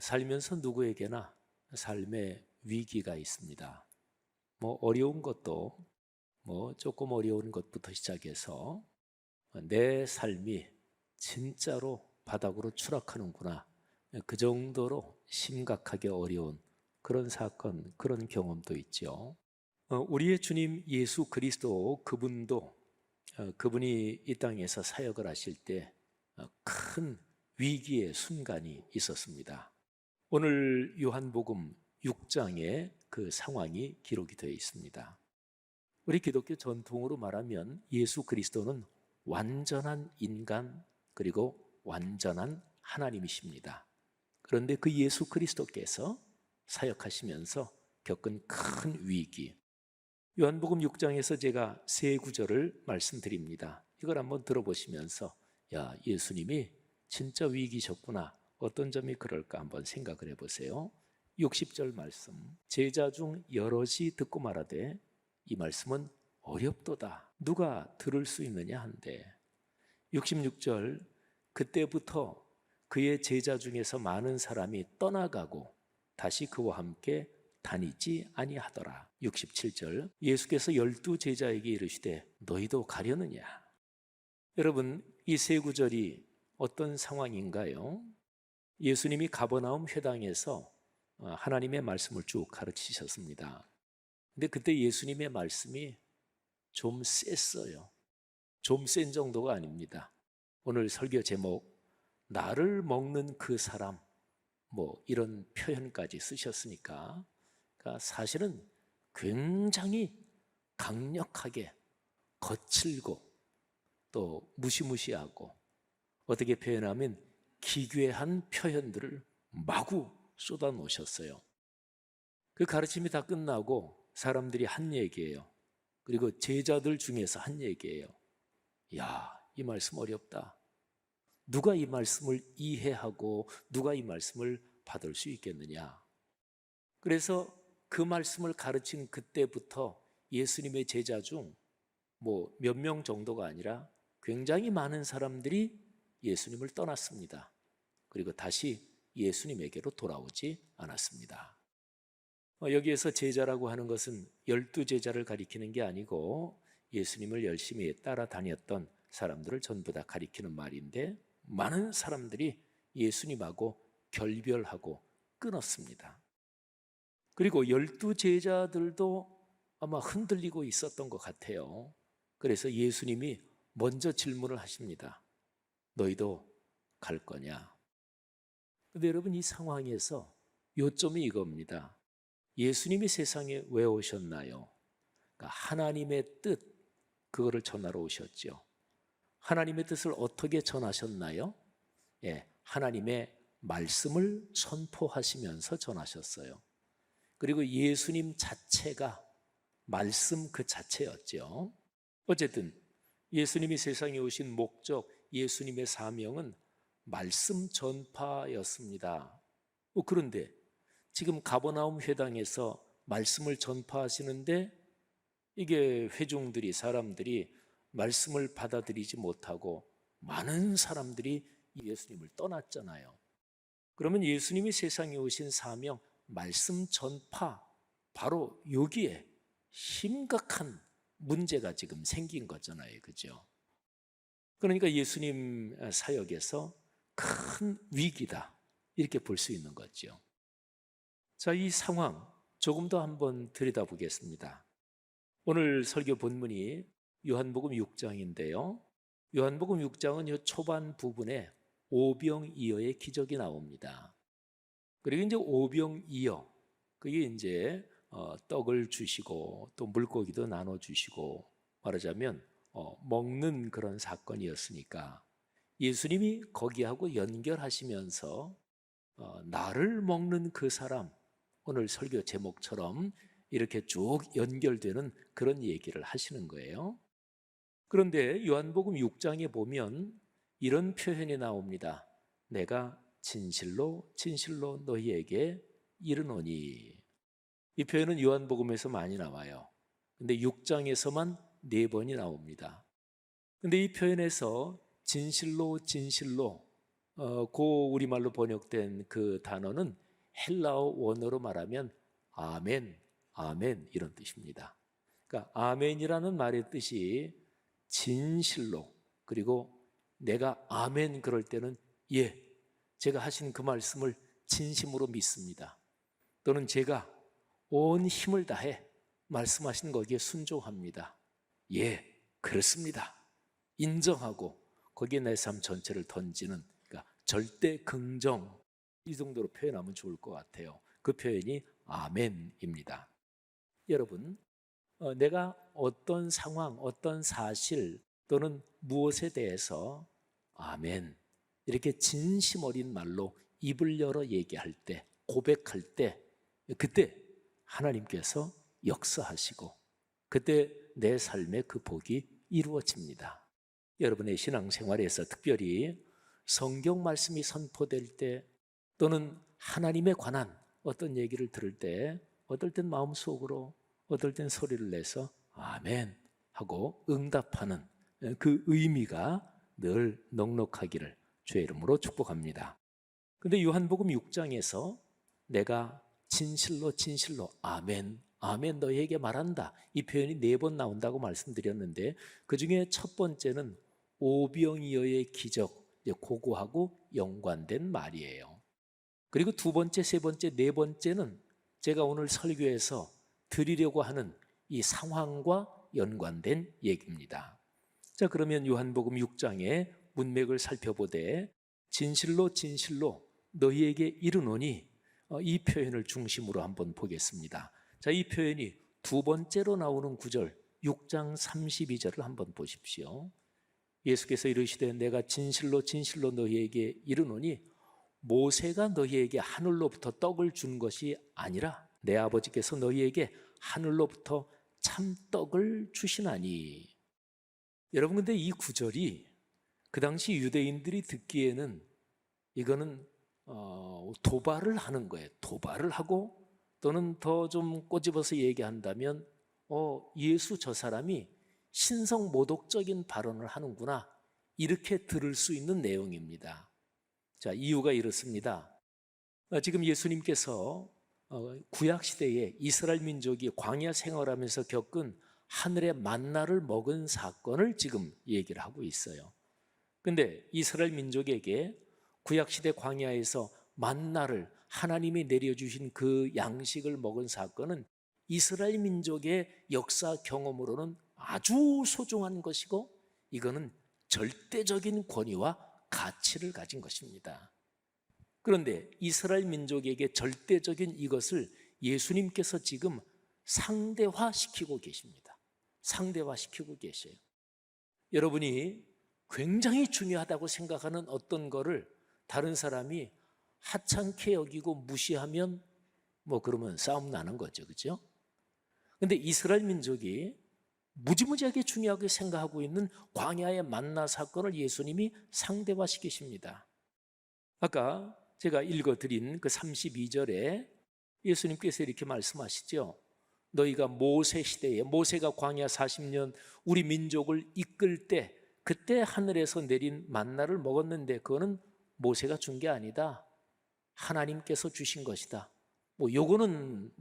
살면서 누구에게나 삶의 위기가 있습니다. 어려운 것도 조금 어려운 것부터 시작해서 내 삶이 진짜로 바닥으로 추락하는구나. 그 정도로 심각하게 어려운 그런 사건, 그런 경험도 있죠. 우리의 주님 예수 그리스도 그분이 이 땅에서 사역을 하실 때 큰 위기의 순간이 있었습니다. 오늘 요한복음 6장에 그 상황이 기록이 되어 있습니다. 우리 기독교 전통으로 말하면 예수 그리스도는 완전한 인간 그리고 완전한 하나님이십니다. 그런데 그 예수 그리스도께서 사역하시면서 겪은 큰 위기, 요한복음 6장에서 제가 세 구절을 말씀드립니다. 이걸 한번 들어보시면서 예수님이 진짜 위기셨구나, 어떤 점이 그럴까 한번 생각을 해보세요. 60절 말씀, 제자 중 여럿이 듣고 말하되 이 말씀은 어렵도다, 누가 들을 수 있느냐 한데, 66절, 그때부터 그의 제자 중에서 많은 사람이 떠나가고 다시 그와 함께 다니지 아니하더라. 67절, 예수께서 12 제자에게 이르시되 너희도 가려느냐. 여러분, 이 세 구절이 어떤 상황인가요? 예수님이 가버나움 회당에서 하나님의 말씀을 쭉 가르치셨습니다. 근데 그때 예수님의 말씀이 좀 셌어요. 좀 센 정도가 아닙니다. 오늘 설교 제목, 나를 먹는 그 사람, 이런 표현까지 쓰셨으니까, 그러니까 사실은 굉장히 강력하게 거칠고 또 무시무시하고, 어떻게 표현하면 기괴한 표현들을 마구 쏟아 놓으셨어요. 그 가르침이 다 끝나고 사람들이 한 얘기예요. 그리고 제자들 중에서 한 얘기예요. 이 말씀 어렵다. 누가 이 말씀을 이해하고 누가 이 말씀을 받을 수 있겠느냐. 그래서 그 말씀을 가르친 그때부터 예수님의 제자 중 몇 명 정도가 아니라 굉장히 많은 사람들이 예수님을 떠났습니다. 그리고 다시 예수님에게로 돌아오지 않았습니다. 여기에서 제자라고 하는 것은 12 제자를 가리키는 게 아니고 예수님을 열심히 따라다녔던 사람들을 전부 다 가리키는 말인데, 많은 사람들이 예수님하고 결별하고 끊었습니다. 그리고 12 제자들도 아마 흔들리고 있었던 것 같아요. 그래서 예수님이 먼저 질문을 하십니다. 너희도 갈 거냐? 근데 여러분, 이 상황에서 요점이 이겁니다. 예수님이 세상에 왜 오셨나요? 그러니까 하나님의 뜻, 그거를 전하러 오셨죠. 하나님의 뜻을 어떻게 전하셨나요? 하나님의 말씀을 선포하시면서 전하셨어요. 그리고 예수님 자체가 말씀 그 자체였죠. 어쨌든 예수님이 세상에 오신 목적, 예수님의 사명은 말씀 전파였습니다. 그런데 지금 가버나움 회당에서 말씀을 전파하시는데, 이게 회중들이, 사람들이 말씀을 받아들이지 못하고 많은 사람들이 예수님을 떠났잖아요. 그러면 예수님이 세상에 오신 사명, 말씀 전파, 바로 여기에 심각한 문제가 지금 생긴 거잖아요. 그죠? 그러니까 예수님 사역에서 큰 위기다, 이렇게 볼 수 있는 거죠. 자, 이 상황 조금 더 한번 들여다보겠습니다. 오늘 설교 본문이 요한복음 6장인데요. 요한복음 6장은 이 초반 부분에 오병이어의 기적이 나옵니다. 그리고 이제 오병이어, 그게 이제 떡을 주시고 또 물고기도 나눠주시고, 말하자면 먹는 그런 사건이었으니까 예수님이 거기하고 연결하시면서 나를 먹는 그 사람, 오늘 설교 제목처럼 이렇게 쭉 연결되는 그런 얘기를 하시는 거예요. 그런데 요한복음 6장에 보면 이런 표현이 나옵니다. 내가 진실로 진실로 너희에게 이르노니. 이 표현은 요한복음에서 많이 나와요. 근데 6장에서만 4번이 나옵니다. 근데 이 표현에서 진실로 진실로, 그 우리말로 번역된 그 단어는 헬라어 원어로 말하면 아멘, 아멘 이런 뜻입니다. 그러니까 아멘이라는 말의 뜻이 진실로, 그리고 내가 아멘 그럴 때는 예, 제가 하신 그 말씀을 진심으로 믿습니다. 또는 제가 온 힘을 다해 말씀하신 거기에 순종합니다. 예, 그렇습니다. 인정하고 거기에 내 삶 전체를 던지는, 그러니까 절대 긍정, 이 정도로 표현하면 좋을 것 같아요. 그 표현이 아멘입니다. 여러분, 내가 어떤 상황, 어떤 사실 또는 무엇에 대해서 아멘 이렇게 진심 어린 말로 입을 열어 얘기할 때, 고백할 때, 그때 하나님께서 역사하시고 그때 내 삶의 그 복이 이루어집니다. 여러분의 신앙생활에서 특별히 성경 말씀이 선포될 때 또는 하나님에 관한 어떤 얘기를 들을 때 어떨 땐 마음속으로, 어떨 땐 소리를 내서 아멘 하고 응답하는 그 의미가 늘 넉넉하기를 주의 이름으로 축복합니다. 그런데 요한복음 6장에서 내가 진실로 진실로 아멘, 아멘 너희에게 말한다, 이 표현이 4번 나온다고 말씀드렸는데 그중에 첫 번째는 오병이어의 기적, 그거하고 연관된 말이에요. 그리고 두 번째, 세 번째, 네 번째는 제가 오늘 설교에서 드리려고 하는 이 상황과 연관된 얘기입니다. 자, 그러면 요한복음 6장의 문맥을 살펴보되 진실로 진실로 너희에게 이르노니, 이 표현을 중심으로 한번 보겠습니다. 자, 이 표현이 두 번째로 나오는 구절 6장 32절을 한번 보십시오. 예수께서 이르시되 내가 진실로 진실로 너희에게 이르노니 모세가 너희에게 하늘로부터 떡을 준 것이 아니라 내 아버지께서 너희에게 하늘로부터 참떡을 주시나니. 여러분, 근데 이 구절이 그 당시 유대인들이 듣기에는 이거는 도발을 하는 거예요. 도발을 하고, 또는 더 좀 꼬집어서 얘기한다면 예수 저 사람이 신성 모독적인 발언을 하는구나, 이렇게 들을 수 있는 내용입니다. 자, 이유가 이렇습니다. 지금 예수님께서 구약시대에 이스라엘 민족이 광야 생활하면서 겪은 하늘의 만나를 먹은 사건을 지금 얘기를 하고 있어요. 근데 이스라엘 민족에게 구약시대 광야에서 만나를, 하나님이 내려주신 그 양식을 먹은 사건은 이스라엘 민족의 역사 경험으로는 아주 소중한 것이고, 이거는 절대적인 권위와 가치를 가진 것입니다. 그런데 이스라엘 민족에게 절대적인 이것을 예수님께서 지금 상대화시키고 계십니다. 상대화시키고 계셔요. 여러분이 굉장히 중요하다고 생각하는 어떤 거를 다른 사람이 하찮게 여기고 무시하면 그러면 싸움 나는 거죠. 그렇죠? 근데 이스라엘 민족이 무지무지하게 중요하게 생각하고 있는 광야의 만나 사건을 예수님이 상대화시키십니다. 아까 제가 읽어드린 그 32절에 예수님께서 이렇게 말씀하시죠. 너희가 모세 시대에, 모세가 광야 40년 우리 민족을 이끌 때 그때 하늘에서 내린 만나를 먹었는데 그거는 모세가 준 게 아니다, 하나님께서 주신 것이다. 요거는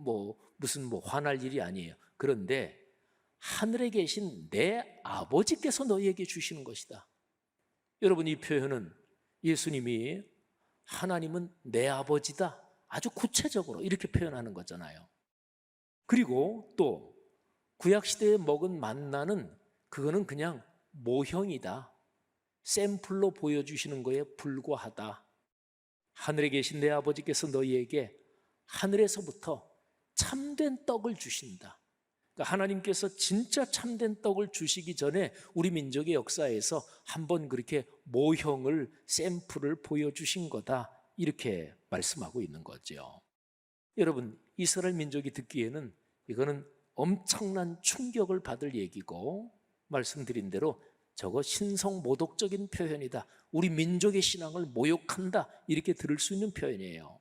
무슨 화날 일이 아니에요. 그런데 하늘에 계신 내 아버지께서 너희에게 주시는 것이다. 여러분, 이 표현은 예수님이 하나님은 내 아버지다, 아주 구체적으로 이렇게 표현하는 거잖아요. 그리고 또 구약시대에 먹은 만나는 그거는 그냥 모형이다, 샘플로 보여주시는 거에 불과하다. 하늘에 계신 내 아버지께서 너희에게 하늘에서부터 참된 떡을 주신다. 그러니까 하나님께서 진짜 참된 떡을 주시기 전에 우리 민족의 역사에서 한번 그렇게 모형을, 샘플을 보여주신 거다, 이렇게 말씀하고 있는 거죠. 여러분, 이스라엘 민족이 듣기에는 이거는 엄청난 충격을 받을 얘기고, 말씀드린 대로 저거 신성 모독적인 표현이다, 우리 민족의 신앙을 모욕한다, 이렇게 들을 수 있는 표현이에요.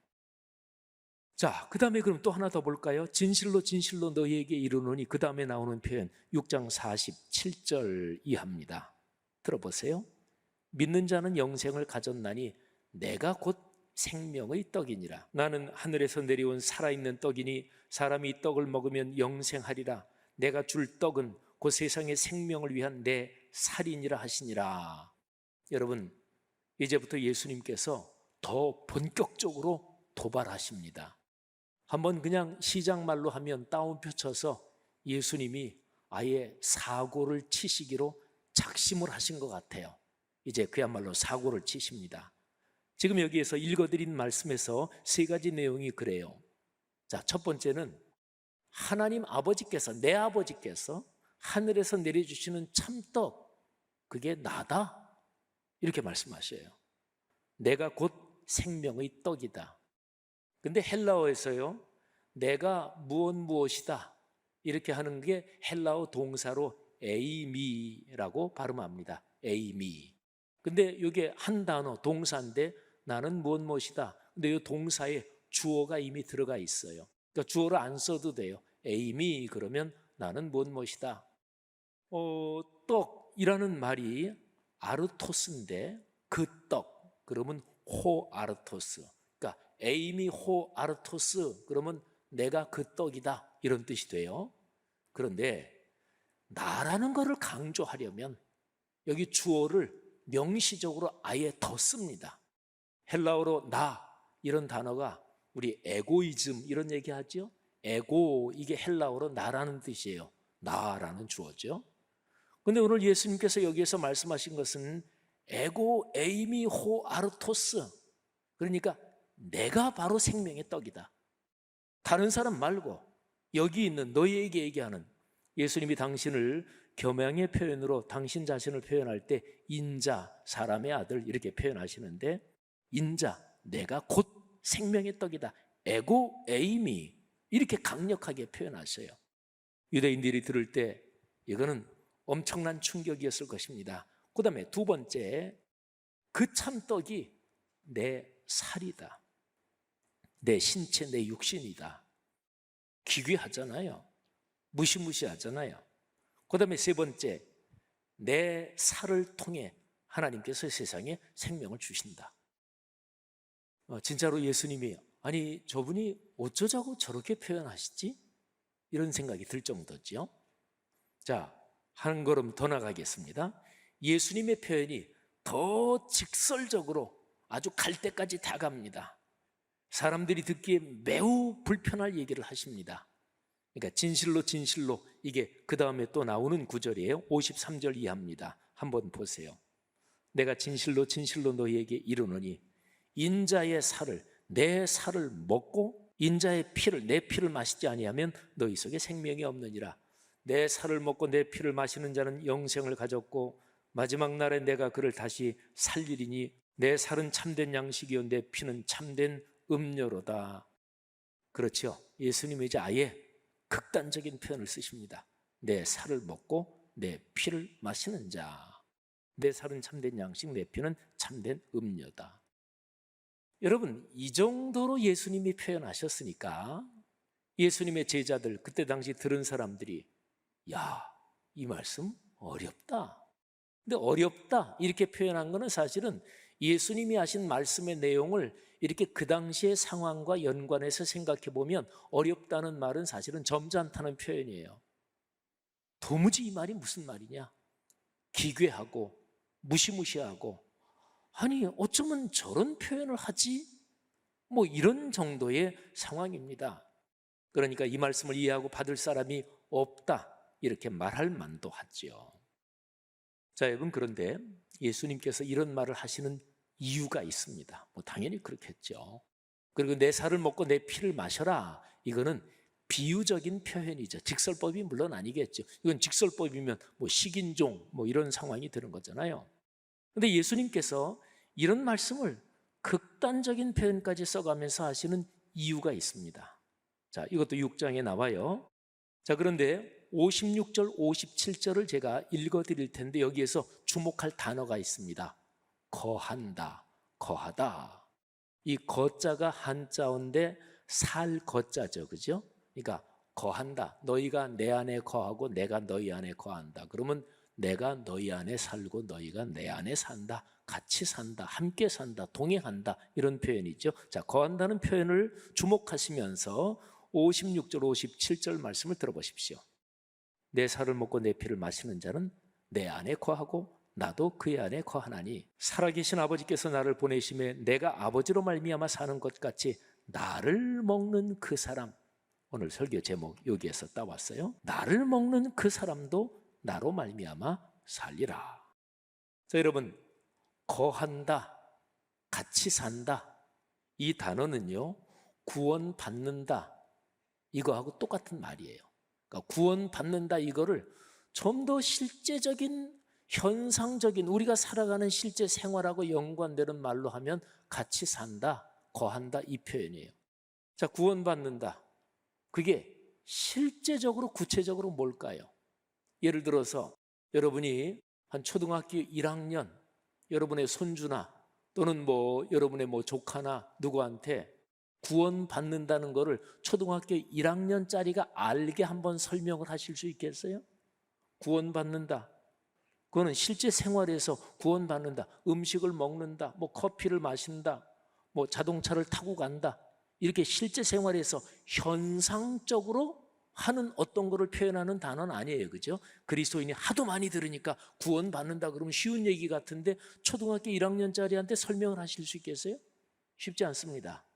자, 그 다음에 그럼 또 하나 더 볼까요? 진실로 진실로 너희에게 이르노니, 그 다음에 나오는 표현 6장 47절 이하입니다. 들어보세요. 믿는 자는 영생을 가졌나니 내가 곧 생명의 떡이니라. 나는 하늘에서 내려온 살아있는 떡이니 사람이 이 떡을 먹으면 영생하리라. 내가 줄 떡은 곧 세상의 생명을 위한 내 살이니라 하시니라. 여러분, 이제부터 예수님께서 더 본격적으로 도발하십니다. 한번 그냥 시작말로 하면 따옴표 쳐서 예수님이 아예 사고를 치시기로 작심을 하신 것 같아요. 이제 그야말로 사고를 치십니다. 지금 여기에서 읽어드린 말씀에서 세 가지 내용이 그래요. 자, 첫 번째는 하나님 아버지께서, 내 아버지께서 하늘에서 내려주시는 참떡, 그게 나다, 이렇게 말씀하셔요. 내가 곧 생명의 떡이다. 근데 헬라어에서요, 내가 무엇이다 이렇게 하는 게 헬라어 동사로 에이미라고 발음합니다. 에이미. 근데 이게 한 단어 동사인데 나는 무엇이다. 근데 이 동사에 주어가 이미 들어가 있어요. 그러니까 주어를 안 써도 돼요. 에이미 그러면 나는 무엇이다. 떡이라는 말이 아르토스인데 그 떡 그러면 호 아르토스. 그러니까 에이미 호 아르토스 그러면 내가 그 떡이다 이런 뜻이 돼요. 그런데 나라는 것을 강조하려면 여기 주어를 명시적으로 아예 더 씁니다. 헬라어로 나 이런 단어가 우리 에고이즘 이런 얘기하죠. 에고 이게 헬라어로 나라는 뜻이에요. 나라는 주어죠. 근데 오늘 예수님께서 여기에서 말씀하신 것은 에고 에이미 호 아르토스, 그러니까 내가 바로 생명의 떡이다. 다른 사람 말고 여기 있는 너희에게 얘기하는, 예수님이 당신을 겸양의 표현으로 당신 자신을 표현할 때 인자, 사람의 아들 이렇게 표현하시는데, 인자, 내가 곧 생명의 떡이다. 에고 에이미 이렇게 강력하게 표현하셔요. 유대인들이 들을 때 이거는 엄청난 충격이었을 것입니다. 그 다음에 두 번째, 그 참떡이 내 살이다. 내 신체, 내 육신이다. 기괴하잖아요. 무시무시하잖아요. 그 다음에 세 번째, 내 살을 통해 하나님께서 세상에 생명을 주신다. 진짜로 예수님이 아니 저분이 어쩌자고 저렇게 표현하시지? 이런 생각이 들 정도죠. 자, 한 걸음 더 나가겠습니다. 예수님의 표현이 더 직설적으로 아주 갈 때까지 다갑니다. 사람들이 듣기에 매우 불편할 얘기를 하십니다. 그러니까 진실로 진실로, 이게 그 다음에 또 나오는 구절이에요. 53절 이하입니다. 한번 보세요. 내가 진실로 진실로 너희에게 이르노니 인자의 살을, 내 살을 먹고 인자의 피를, 내 피를 마시지 아니하면 너희 속에 생명이 없느니라. 내 살을 먹고 내 피를 마시는 자는 영생을 가졌고 마지막 날에 내가 그를 다시 살리리니 내 살은 참된 양식이요 내 피는 참된 음료로다. 그렇죠. 예수님이 이제 아예 극단적인 표현을 쓰십니다. 내 살을 먹고 내 피를 마시는 자, 내 살은 참된 양식, 내 피는 참된 음료다. 여러분, 이 정도로 예수님이 표현하셨으니까 예수님의 제자들, 그때 당시 들은 사람들이 야, 이 말씀 어렵다. 근데 어렵다 이렇게 표현한 거는 사실은 예수님이 하신 말씀의 내용을 이렇게 그 당시의 상황과 연관해서 생각해 보면 어렵다는 말은 사실은 점잖다는 표현이에요. 도무지 이 말이 무슨 말이냐? 기괴하고 무시무시하고, 아니 어쩌면 저런 표현을 하지? 뭐 이런 정도의 상황입니다. 그러니까 이 말씀을 이해하고 받을 사람이 없다 이렇게 말할 만도 하죠. 자, 여러분, 그런데 예수님께서 이런 말을 하시는 이유가 있습니다. 뭐 당연히 그렇겠죠. 그리고 내 살을 먹고 내 피를 마셔라, 이거는 비유적인 표현이죠. 직설법이 물론 아니겠죠. 이건 직설법이면 뭐 식인종 뭐 이런 상황이 되는 거잖아요. 그런데 예수님께서 이런 말씀을 극단적인 표현까지 써가면서 하시는 이유가 있습니다. 자, 이것도 6장에 나와요. 자, 그런데 56절, 57절을 제가 읽어드릴 텐데 여기에서 주목할 단어가 있습니다. 거한다, 거하다. 이 거자가 한자어인데 살 거자죠, 그죠? 그러니까 거한다, 너희가 내 안에 거하고 내가 너희 안에 거한다. 그러면 내가 너희 안에 살고 너희가 내 안에 산다. 같이 산다. 함께 산다. 동행한다. 이런 표현이죠. 자, 거한다는 표현을 주목하시면서 56절, 57절 말씀을 들어보십시오. 내 살을 먹고 내 피를 마시는 자는 내 안에 거하고 나도 그의 안에 거하나니 살아계신 아버지께서 나를 보내심에 내가 아버지로 말미암아 사는 것 같이 나를 먹는 그 사람, 오늘 설교 제목 여기에서 따왔어요. 나를 먹는 그 사람도 나로 말미암아 살리라. 자, 여러분, 거한다, 같이 산다, 이 단어는요 구원받는다 이거하고 똑같은 말이에요. 그러니까 구원받는다 이거를 좀 더 실제적인, 현상적인, 우리가 살아가는 실제 생활하고 연관되는 말로 하면 같이 산다, 거한다 이 표현이에요. 자, 구원받는다, 그게 실제적으로 구체적으로 뭘까요? 예를 들어서 여러분이 한 초등학교 1학년 여러분의 손주나 또는 여러분의 조카나 누구한테 구원받는다는 거를 초등학교 1학년짜리가 알게 한번 설명을 하실 수 있겠어요? 구원받는다, 그거는 실제 생활에서 구원받는다, 음식을 먹는다, 커피를 마신다, 자동차를 타고 간다, 이렇게 실제 생활에서 현상적으로 하는 어떤 거를 표현하는 단어는 아니에요. 그죠? 그리스도인이 하도 많이 들으니까 구원받는다 그러면 쉬운 얘기 같은데 초등학교 1학년짜리한테 설명을 하실 수 있겠어요? 쉽지 않습니다.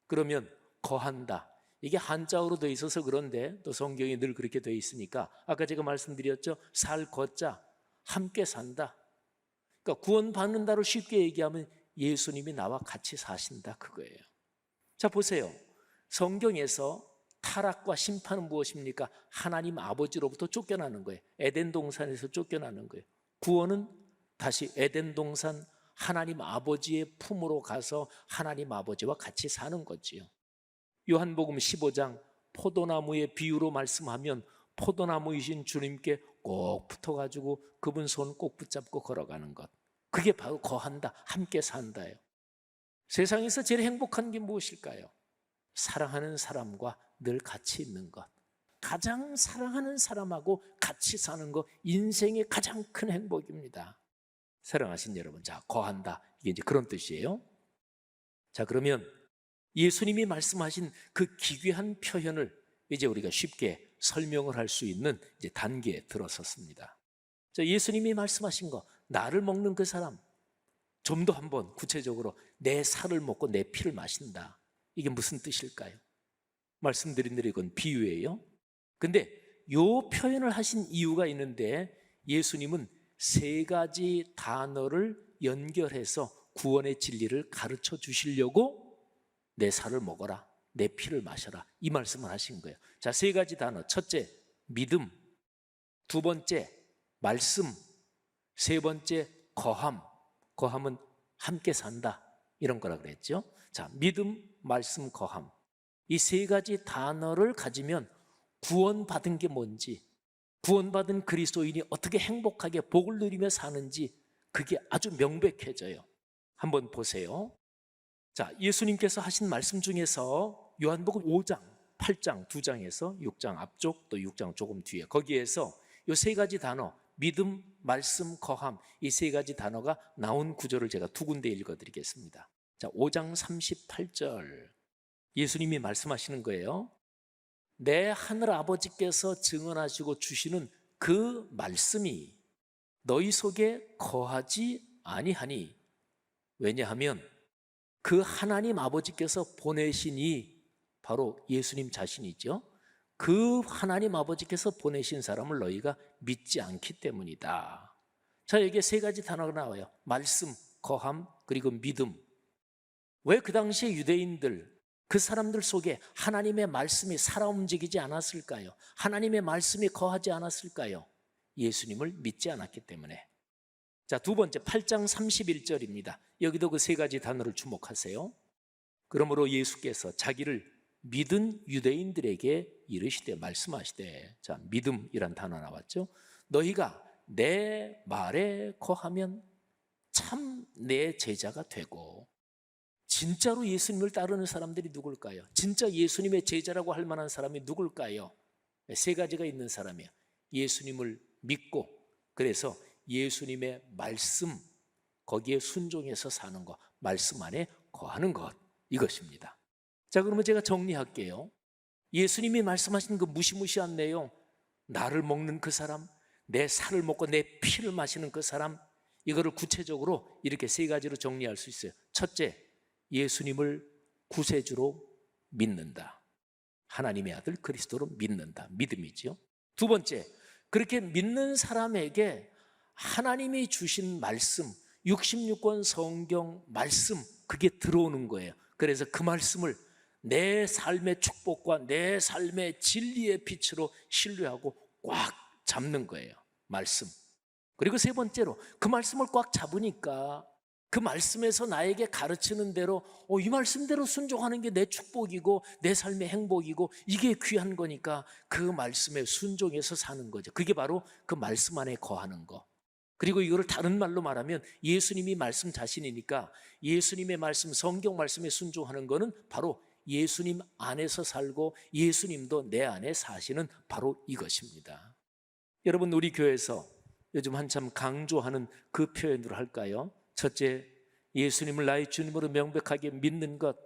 그러면 거한다, 이게 한자어로 되어 있어서 그런데 또 성경에 늘 그렇게 되어 있으니까 아까 제가 말씀드렸죠. 살 거자, 함께 산다. 그러니까 구원받는다로 쉽게 얘기하면 예수님이 나와 같이 사신다 그거예요. 자, 보세요. 성경에서 타락과 심판은 무엇입니까? 하나님 아버지로부터 쫓겨나는 거예요. 에덴 동산에서 쫓겨나는 거예요. 구원은 다시 에덴 동산 하나님 아버지의 품으로 가서 하나님 아버지와 같이 사는 거지요. 요한복음 15장 포도나무의 비유로 말씀하면 포도나무이신 주님께 꼭 붙어가지고 그분 손 꼭 붙잡고 걸어가는 것, 그게 바로 거한다, 함께 산다예요. 세상에서 제일 행복한 게 무엇일까요? 사랑하는 사람과 늘 같이 있는 것. 가장 사랑하는 사람하고 같이 사는 것, 인생의 가장 큰 행복입니다. 사랑하신 여러분, 자, 거한다, 이게 이제 그런 뜻이에요. 자, 그러면 예수님이 말씀하신 그 기괴한 표현을 이제 우리가 쉽게 설명을 할 수 있는 이제 단계에 들어섰습니다. 자, 예수님이 말씀하신 거, 나를 먹는 그 사람, 좀 더 한번 구체적으로 내 살을 먹고 내 피를 마신다, 이게 무슨 뜻일까요? 말씀드린 대로 이건 비유예요. 근데 요 표현을 하신 이유가 있는데 예수님은 세 가지 단어를 연결해서 구원의 진리를 가르쳐 주시려고 내 살을 먹어라, 내 피를 마셔라, 이 말씀을 하신 거예요. 자, 세 가지 단어. 첫째, 믿음. 두 번째, 말씀. 세 번째, 거함. 거함은 함께 산다, 이런 거라 그랬죠. 자, 믿음, 말씀, 거함. 이 세 가지 단어를 가지면 구원받은 게 뭔지, 구원받은 그리스도인이 어떻게 행복하게 복을 누리며 사는지 그게 아주 명백해져요. 한번 보세요. 자, 예수님께서 하신 말씀 중에서 요한복음 5장, 8장, 2장에서 6장 앞쪽 또 6장 조금 뒤에, 거기에서 이 세 가지 단어, 믿음, 말씀, 거함, 이 세 가지 단어가 나온 구절을 제가 두 군데 읽어드리겠습니다. 자, 5장 38절 예수님이 말씀하시는 거예요. 내 하늘 아버지께서 증언하시고 주시는 그 말씀이 너희 속에 거하지 아니하니, 왜냐하면 그 하나님 아버지께서 보내시니, 바로 예수님 자신이죠. 그 하나님 아버지께서 보내신 사람을 너희가 믿지 않기 때문이다. 자, 여기에 세 가지 단어가 나와요. 말씀, 거함, 그리고 믿음. 왜 그 당시에 유대인들, 그 사람들 속에 하나님의 말씀이 살아 움직이지 않았을까요? 하나님의 말씀이 거하지 않았을까요? 예수님을 믿지 않았기 때문에. 자, 두 번째 8장 31절입니다. 여기도 그 세 가지 단어를 주목하세요. 그러므로 예수께서 자기를 믿은 유대인들에게 이르시되, 말씀하시되, 자, 믿음이란 단어 나왔죠. 너희가 내 말에 거하면 참 내 제자가 되고. 진짜로 예수님을 따르는 사람들이 누굴까요? 진짜 예수님의 제자라고 할 만한 사람이 누굴까요? 세 가지가 있는 사람이에요. 예수님을 믿고 그래서 예수님의 말씀, 거기에 순종해서 사는 것, 말씀 안에 거하는 것, 이것입니다. 자, 그러면 제가 정리할게요. 예수님이 말씀하신 그 무시무시한 내용, 나를 먹는 그 사람, 내 살을 먹고 내 피를 마시는 그 사람, 이거를 구체적으로 이렇게 세 가지로 정리할 수 있어요. 첫째, 예수님을 구세주로 믿는다. 하나님의 아들 그리스도로 믿는다. 믿음이죠. 두 번째, 그렇게 믿는 사람에게 하나님이 주신 말씀, 66권 성경 말씀, 그게 들어오는 거예요. 그래서 그 말씀을 내 삶의 축복과 내 삶의 진리의 빛으로 신뢰하고 꽉 잡는 거예요. 말씀. 그리고 세 번째로 그 말씀을 꽉 잡으니까 그 말씀에서 나에게 가르치는 대로 이 말씀대로 순종하는 게 내 축복이고 내 삶의 행복이고 이게 귀한 거니까 그 말씀에 순종해서 사는 거죠. 그게 바로 그 말씀 안에 거하는 거. 그리고 이거를 다른 말로 말하면 예수님이 말씀 자신이니까 예수님의 말씀, 성경 말씀에 순종하는 거는 바로 예수님 안에서 살고 예수님도 내 안에 사시는 바로 이것입니다. 여러분, 우리 교회에서 요즘 한참 강조하는 그 표현으로 할까요? 첫째, 예수님을 나의 주님으로 명백하게 믿는 것.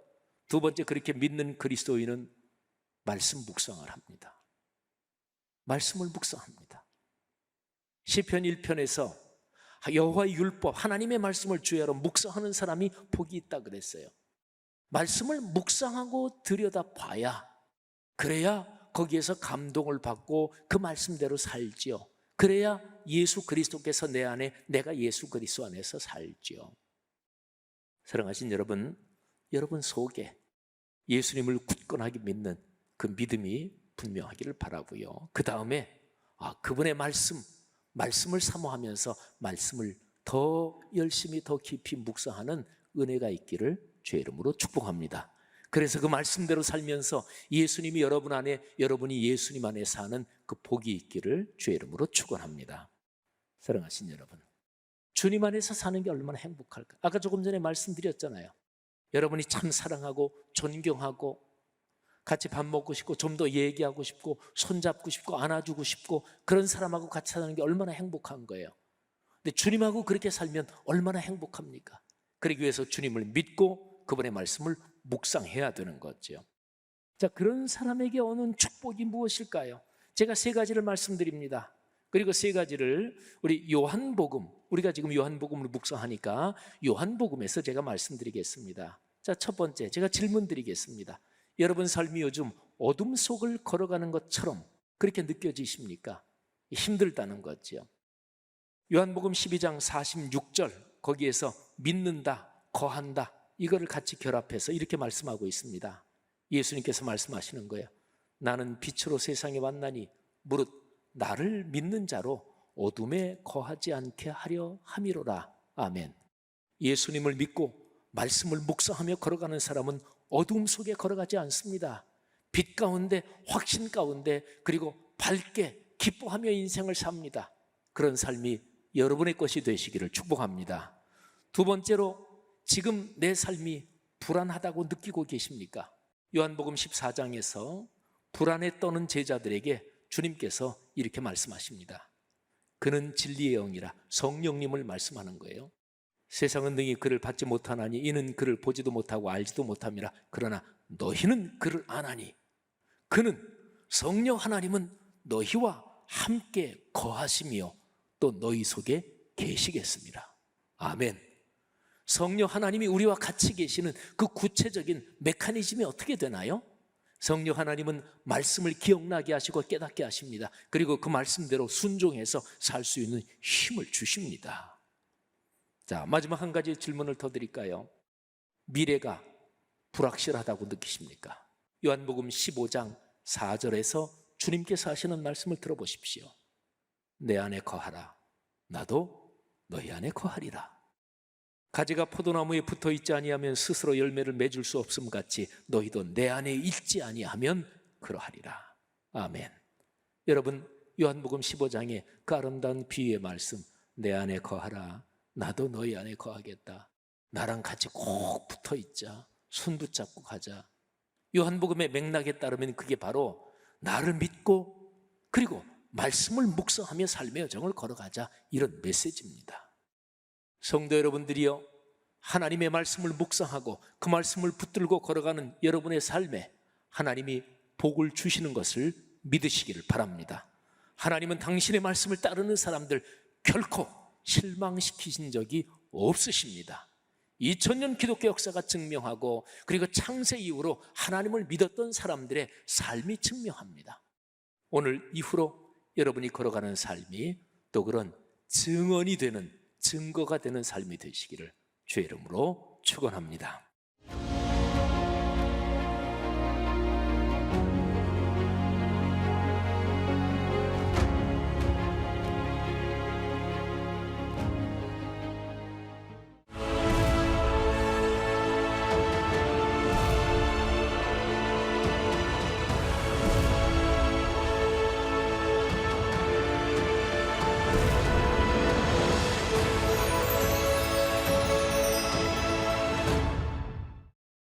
두 번째, 그렇게 믿는 그리스도인은 말씀 묵상을 합니다. 말씀을 묵상합니다. 시편 1편에서 여호와의 율법, 하나님의 말씀을 주야로 묵상하는 사람이 복이 있다 그랬어요. 말씀을 묵상하고 들여다봐야, 그래야 거기에서 감동을 받고 그 말씀대로 살지요. 그래야 예수 그리스도께서 내 안에, 내가 예수 그리스도 안에서 살지요. 사랑하신 여러분, 여러분 속에 예수님을 굳건하게 믿는 그 믿음이 분명하기를 바라고요. 그 다음에 그분의 말씀을 사모하면서 말씀을 더 열심히 더 깊이 묵상하는 은혜가 있기를 주의 이름으로 축복합니다. 그래서 그 말씀대로 살면서 예수님이 여러분 안에, 여러분이 예수님 안에 사는 그 복이 있기를 주의 이름으로 축원합니다. 사랑하신 여러분, 주님 안에서 사는 게 얼마나 행복할까? 아까 조금 전에 말씀드렸잖아요. 여러분이 참 사랑하고 존경하고 같이 밥 먹고 싶고 좀 더 얘기하고 싶고 손잡고 싶고 안아주고 싶고 그런 사람하고 같이 사는 게 얼마나 행복한 거예요. 근데 주님하고 그렇게 살면 얼마나 행복합니까? 그러기 위해서 주님을 믿고 그분의 말씀을 묵상해야 되는 거죠. 자, 그런 사람에게 오는 축복이 무엇일까요? 제가 세 가지를 말씀드립니다. 그리고 세 가지를 우리 요한복음, 우리가 지금 요한복음을 묵상하니까 요한복음에서 제가 말씀드리겠습니다. 자, 첫 번째, 제가 질문 드리겠습니다. 여러분 삶이 요즘 어둠 속을 걸어가는 것처럼 그렇게 느껴지십니까? 힘들다는 거죠. 요한복음 12장 46절, 거기에서 믿는다, 거한다, 이거를 같이 결합해서 이렇게 말씀하고 있습니다. 예수님께서 말씀하시는 거예요. 나는 빛으로 세상에 왔나니 무릇 나를 믿는 자로 어둠에 거하지 않게 하려 함이로라. 아멘. 예수님을 믿고 말씀을 묵상하며 걸어가는 사람은 어둠 속에 걸어가지 않습니다. 빛 가운데, 확신 가운데, 그리고 밝게 기뻐하며 인생을 삽니다. 그런 삶이 여러분의 것이 되시기를 축복합니다. 두 번째로, 지금 내 삶이 불안하다고 느끼고 계십니까? 요한복음 14장에서 불안에 떠는 제자들에게 주님께서 이렇게 말씀하십니다. 그는 진리의 영이라, 성령님을 말씀하는 거예요. 세상은 능히 그를 받지 못하나니 이는 그를 보지도 못하고 알지도 못함이라. 그러나 너희는 그를 아나니 그는, 성령 하나님은 너희와 함께 거하시며 또 너희 속에 계시겠습니다. 아멘. 성령 하나님이 우리와 같이 계시는 그 구체적인 메커니즘이 어떻게 되나요? 성령 하나님은 말씀을 기억나게 하시고 깨닫게 하십니다. 그리고 그 말씀대로 순종해서 살 수 있는 힘을 주십니다. 자, 마지막 한 가지 질문을 더 드릴까요? 미래가 불확실하다고 느끼십니까? 요한복음 15장 4절에서 주님께서 하시는 말씀을 들어보십시오. 내 안에 거하라. 나도 너희 안에 거하리라. 가지가 포도나무에 붙어 있지 아니하면 스스로 열매를 맺을 수 없음 같이 너희도 내 안에 있지 아니하면 그러하리라. 아멘. 여러분, 요한복음 15장의 그 아름다운 비유의 말씀, 내 안에 거하라. 나도 너희 안에 거하겠다. 나랑 같이 꼭 붙어 있자. 손 붙잡고 가자. 요한복음의 맥락에 따르면 그게 바로 나를 믿고 그리고 말씀을 묵상하며 삶의 여정을 걸어가자, 이런 메시지입니다. 성도 여러분들이요, 하나님의 말씀을 묵상하고 그 말씀을 붙들고 걸어가는 여러분의 삶에 하나님이 복을 주시는 것을 믿으시기를 바랍니다. 하나님은 당신의 말씀을 따르는 사람들 결코 실망시키신 적이 없으십니다. 2000년 기독교 역사가 증명하고, 그리고 창세 이후로 하나님을 믿었던 사람들의 삶이 증명합니다. 오늘 이후로 여러분이 걸어가는 삶이 또 그런 증언이 되는, 증거가 되는 삶이 되시기를 주의 이름으로 축원합니다.